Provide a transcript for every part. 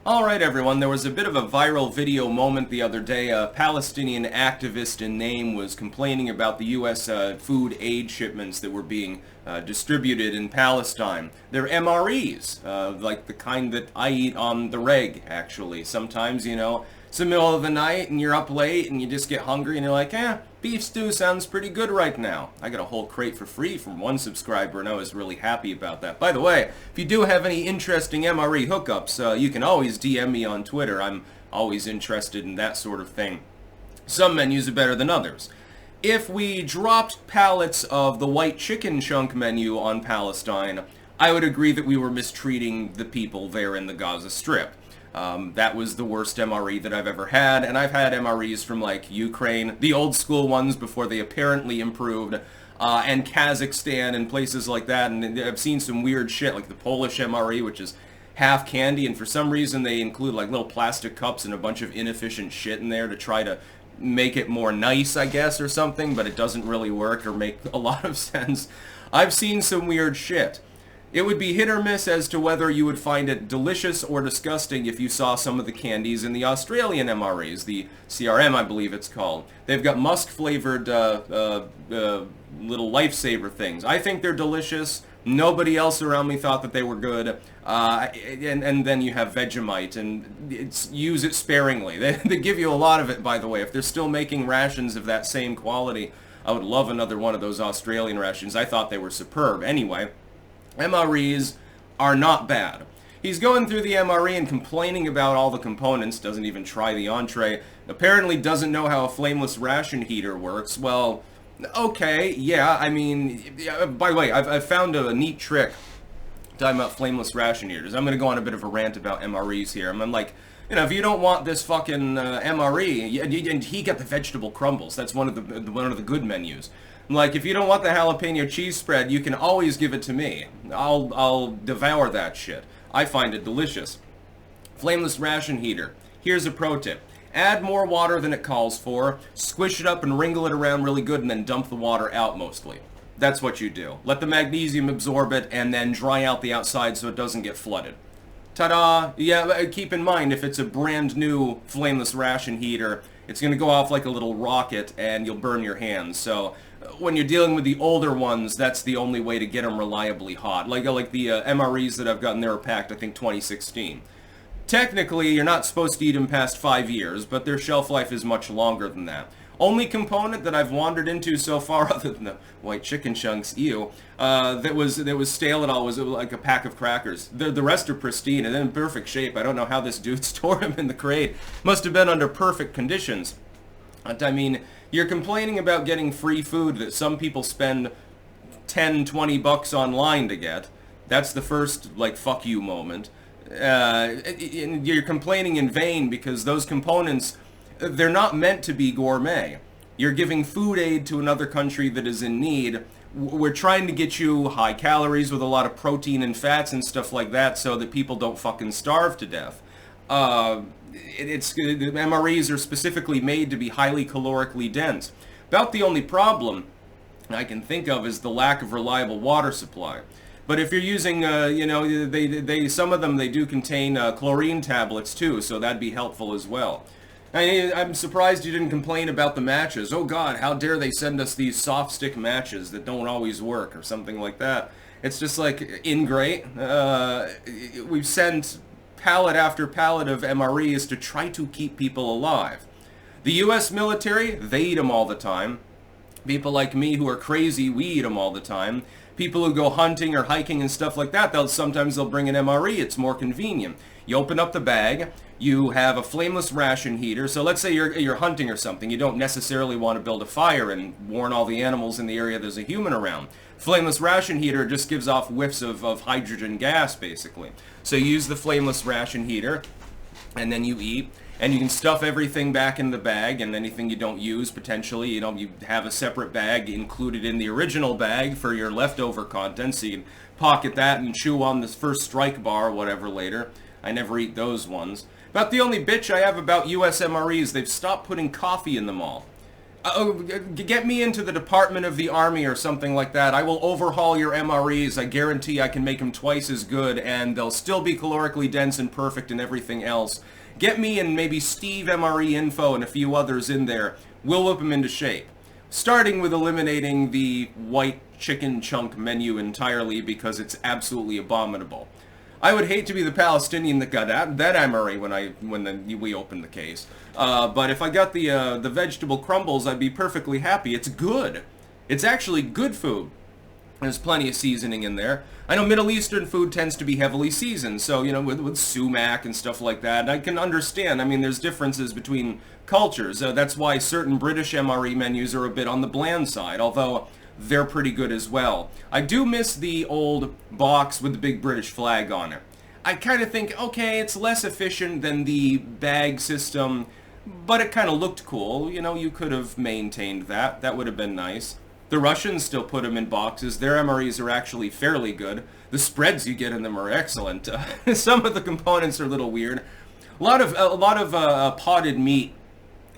Alright everyone, there was a bit of a viral video moment the other day. A Palestinian activist in name was complaining about the U.S. Food aid shipments that were being distributed in Palestine. They're MREs, like the kind that I eat on the reg, actually. Sometimes, it's the middle of the night and you're up late and you just get hungry and you're like, beef stew sounds pretty good right now. I got a whole crate for free from one subscriber and I was really happy about that. By the way, if you do have any interesting MRE hookups, you can always DM me on Twitter. I'm always interested in that sort of thing. Some menus are better than others. If we dropped pallets of the white chicken chunk menu on Palestine, I would agree that we were mistreating the people there in the Gaza Strip. That was the worst MRE that I've ever had, and I've had MREs from like Ukraine, the old school ones before they apparently improved, and Kazakhstan and places like that, and I've seen some weird shit like the Polish MRE, which is half candy, and for some reason they include like little plastic cups and a bunch of inefficient shit in there to try to make it more nice, I guess, or something, but it doesn't really work or make a lot of sense. I've seen some weird shit. It would be hit or miss as to whether you would find it delicious or disgusting if you saw some of the candies in the Australian MREs, the CRM I believe it's called. They've got musk-flavored little lifesaver things. I think they're delicious. Nobody else around me thought that they were good. And then you have Vegemite, and use it sparingly. They give you a lot of it, by the way. If they're still making rations of that same quality, I would love another one of those Australian rations. I thought they were superb. Anyway, MREs are not bad. He's going through the MRE and complaining about all the components, doesn't even try the entree, apparently doesn't know how a flameless ration heater works. Well, okay, yeah, I mean, by the way, I've found a neat trick talking about flameless ration heaters. I'm going to go on a bit of a rant about MREs here. I'm like, if you don't want this fucking MRE, and he got the vegetable crumbles, that's one of the good menus. Like, if you don't want the jalapeno cheese spread, you can always give it to me. I'll devour that shit. I find it delicious. Flameless ration heater. Here's a pro tip. Add more water than it calls for, squish it up and wringle it around really good, and then dump the water out mostly. That's what you do. Let the magnesium absorb it, and then dry out the outside so it doesn't get flooded. Ta-da! Yeah, keep in mind, if it's a brand new flameless ration heater, it's going to go off like a little rocket, and you'll burn your hands. So when you're dealing with the older ones, that's the only way to get them reliably hot. Like the MREs that I've gotten there are packed, I think, 2016. Technically, you're not supposed to eat them past 5 years, but their shelf life is much longer than that. Only component that I've wandered into so far, other than the white chicken chunks, that was stale at all, was like a pack of crackers. The rest are pristine and in perfect shape. I don't know how this dude stored them in the crate. Must have been under perfect conditions. But, I mean, you're complaining about getting free food that some people spend 10, 20 bucks online to get. That's the first, like, fuck you moment. And you're complaining in vain because those components, they're not meant to be gourmet. You're giving food aid to another country that is in need. We're trying to get you high calories with a lot of protein and fats and stuff like that so that people don't fucking starve to death. The MREs are specifically made to be highly calorically dense. About the only problem I can think of is the lack of reliable water supply. But if you're using, some of them, they do contain chlorine tablets too, so that'd be helpful as well. I'm surprised you didn't complain about the matches. Oh God, how dare they send us these soft stick matches that don't always work or something like that. It's just like, ingrate. We've sent pallet after pallet of MREs to try to keep people alive. The US military, they eat them all the time. People like me who are crazy, we eat them all the time. People who go hunting or hiking and stuff like that, sometimes they'll bring an MRE. It's more convenient. You open up the bag, you have a flameless ration heater. So let's say you're hunting or something. You don't necessarily want to build a fire and warn all the animals in the area there's a human around. Flameless ration heater just gives off whiffs of hydrogen gas, basically. So you use the flameless ration heater, and then you eat. And you can stuff everything back in the bag, and anything you don't use, potentially, you have a separate bag included in the original bag for your leftover content, so you can pocket that and chew on this first strike bar or whatever later. I never eat those ones. About the only bitch I have about US MREs, they've stopped putting coffee in them all. Get me into the Department of the Army or something like that. I will overhaul your MREs. I guarantee I can make them twice as good, and they'll still be calorically dense and perfect and everything else. Get me and maybe Steve MRE Info and a few others in there. We'll whip them into shape. Starting with eliminating the white chicken chunk menu entirely because it's absolutely abominable. I would hate to be the Palestinian that got that MRE when we opened the case. But if I got the vegetable crumbles, I'd be perfectly happy. It's good. It's actually good food. There's plenty of seasoning in there. I know Middle Eastern food tends to be heavily seasoned, so, you know, with sumac and stuff like that. I can understand. I mean, there's differences between cultures. That's why certain British MRE menus are a bit on the bland side, although they're pretty good as well. I do miss the old box with the big British flag on it. I kind of think, okay, it's less efficient than the bag system, but it kind of looked cool. You know, you could have maintained that. That would have been nice. The Russians still put them in boxes. Their MREs are actually fairly good. The spreads you get in them are excellent. Some of the components are a little weird. A lot of potted meat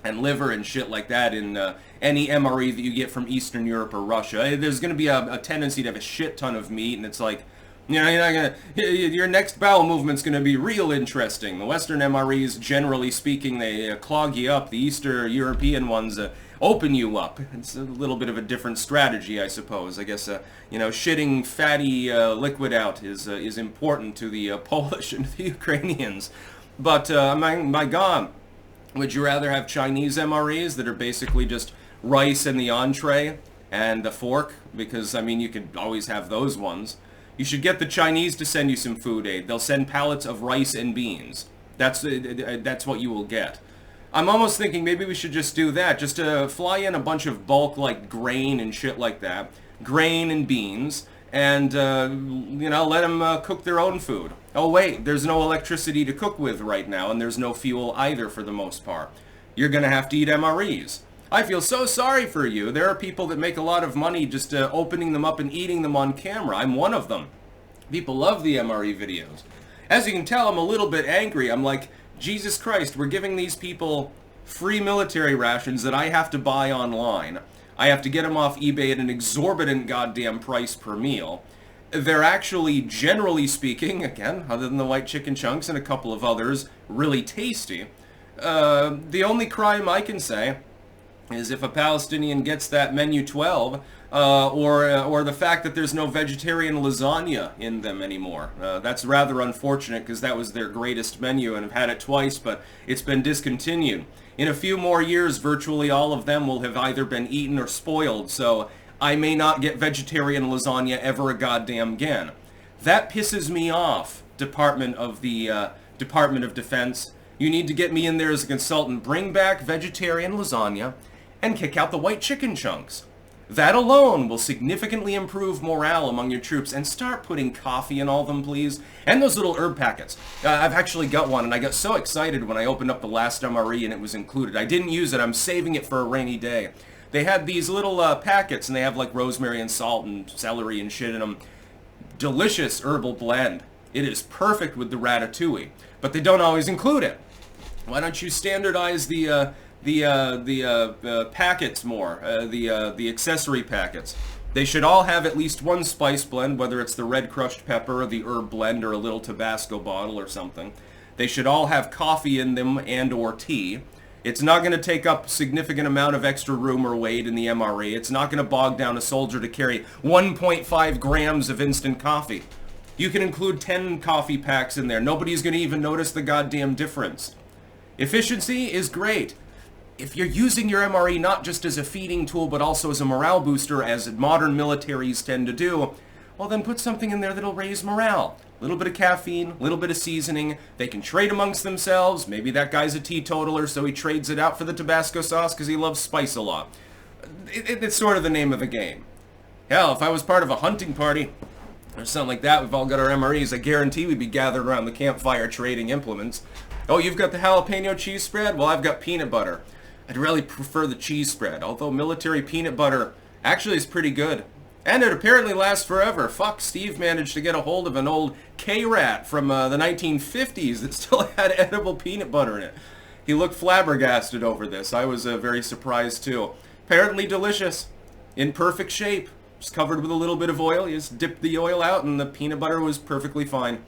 and liver and shit like that in any MRE that you get from Eastern Europe or Russia. There's going to be a tendency to have a shit ton of meat, and it's like, you know, your next bowel movement's going to be real interesting. The Western MREs, generally speaking, they clog you up. The Eastern European ones open you up. It's a little bit of a different strategy, I suppose. I guess, you know, shitting fatty liquid out is important to the Polish and the Ukrainians. But, my God, would you rather have Chinese MREs that are basically just rice and the entree and the fork? Because, I mean, you could always have those ones. You should get the Chinese to send you some food aid. They'll send pallets of rice and beans. That's what you will get. I'm almost thinking maybe we should just do that. Just fly in a bunch of bulk, like grain and shit like that. Grain and beans. And, you know, let them cook their own food. Oh, wait, there's no electricity to cook with right now, and there's no fuel either for the most part. You're going to have to eat MREs. I feel so sorry for you. There are people that make a lot of money just opening them up and eating them on camera. I'm one of them. People love the MRE videos. As you can tell, I'm a little bit angry. I'm like, Jesus Christ, we're giving these people free military rations that I have to buy online. I have to get them off eBay at an exorbitant goddamn price per meal. They're actually, generally speaking, again, other than the white chicken chunks and a couple of others, really tasty. The only crime I can say is if a Palestinian gets that menu 12, or the fact that there's no vegetarian lasagna in them anymore. That's rather unfortunate because that was their greatest menu, and I've had it twice, but it's been discontinued. In a few more years, virtually all of them will have either been eaten or spoiled, so I may not get vegetarian lasagna ever a goddamn again. That pisses me off, Department of Defense. You need to get me in there as a consultant. Bring back vegetarian lasagna and kick out the white chicken chunks. That alone will significantly improve morale among your troops, and start putting coffee in all of them, please. And those little herb packets. I've actually got one, and I got so excited when I opened up the last MRE and it was included. I didn't use it. I'm saving it for a rainy day. They had these little packets, and they have like rosemary and salt and celery and shit in them. Delicious herbal blend. It is perfect with the ratatouille, but they don't always include it. Why don't you standardize the packets more, the accessory packets? They should all have at least one spice blend, whether it's the red crushed pepper or the herb blend or a little Tabasco bottle or something. They should all have coffee in them and or tea. It's not going to take up a significant amount of extra room or weight in the MRE. It's not going to bog down a soldier to carry 1.5 grams of instant coffee. You can include 10 coffee packs in there. Nobody's going to even notice the goddamn difference. Efficiency is great. If you're using your MRE not just as a feeding tool, but also as a morale booster, as modern militaries tend to do, well then put something in there that'll raise morale. A little bit of caffeine, a little bit of seasoning. They can trade amongst themselves. Maybe that guy's a teetotaler, so he trades it out for the Tabasco sauce because he loves spice a lot. It's sort of the name of the game. Hell, if I was part of a hunting party or something like that, we've all got our MREs, I guarantee we'd be gathered around the campfire trading implements. Oh, you've got the jalapeno cheese spread? Well, I've got peanut butter. I'd really prefer the cheese spread, although military peanut butter actually is pretty good. And it apparently lasts forever. Fuck, Steve managed to get a hold of an old K-Rat from the 1950s that still had edible peanut butter in it. He looked flabbergasted over this. I was very surprised too. Apparently delicious. In perfect shape. Just covered with a little bit of oil. You just dip the oil out and the peanut butter was perfectly fine.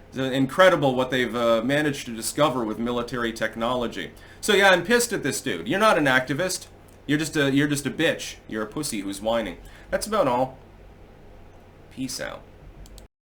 It's incredible what they've managed to discover with military technology. So yeah, I'm pissed at this dude. You're not an activist. You're just a bitch. You're a pussy who's whining. That's about all. Peace out.